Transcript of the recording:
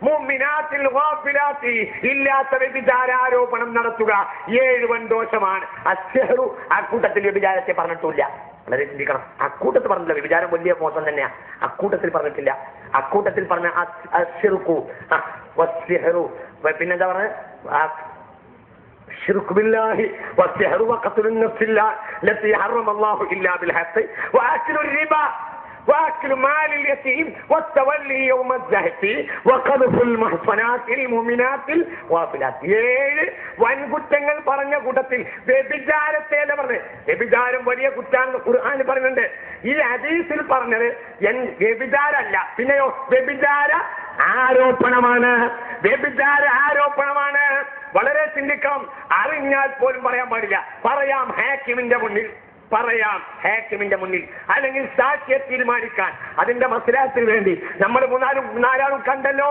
മുഅ്മിനാത്തിൽ ഗാഫിലാത്തി, ഇല്ലാത്ത വ്യഭിചാരാരോപണം നടത്തുക 7 വൻ ദോഷമാണ്. അശ്ശഹ്റു, അക്കൂട്ടത്തിൽ വ്യഭിചാരത്തെ പറഞ്ഞിട്ടില്ല. വളരെ ചിന്തിക്കണം. അക്കൂട്ടത്തിൽ പറഞ്ഞില്ല. വ്യഭിചാരം വലിയ മോശം തന്നെയാ. അക്കൂട്ടത്തിൽ പറഞ്ഞിട്ടില്ല. അക്കൂട്ടത്തിൽ പറഞ്ഞ അശ്ശിർക്കു വസ്സിഹ്റു, പിന്നെന്താ പറഞ്ഞത്? الشرك بالله والسحر وقتل النفس التي حرم الله إلا بالحق وأكل الربا وأكل مال اليتيم والتولي يوم الزحف وقذف المحصنات المؤمنات الغافلات. 7 വൻകുറ്റങ്ങൾ പറഞ്ഞ കൂട്ടത്തിൽ വ്യഭിചാരത്തെ പറഞ്ഞത്. വ്യഭിചാരം വലിയ കുറ്റാണെന്ന് ഖുർആൻ പറയുന്നുണ്ട്. ഈ ഹദീസിൽ പറഞ്ഞത് വ്യഭിചാരമല്ല, പിന്നെയോ വ്യഭിചാര ആരോപണമാണ്. വ്യഭിചാര ആരോപണമാണ്. വളരെ ചിന്തിക്കണം. അറിഞ്ഞാൽ പോലും പറയാൻ പാടില്ല. പറയാം ഹാക്കിമിന്റെ മുന്നിൽ, അല്ലെങ്കിൽ സാക്ഷിയെ തീരുമാനിക്കാൻ, അതിന്റെ മസ്ലഹത്തിന് വേണ്ടി നമ്മൾ 3-4 കണ്ടല്ലോ.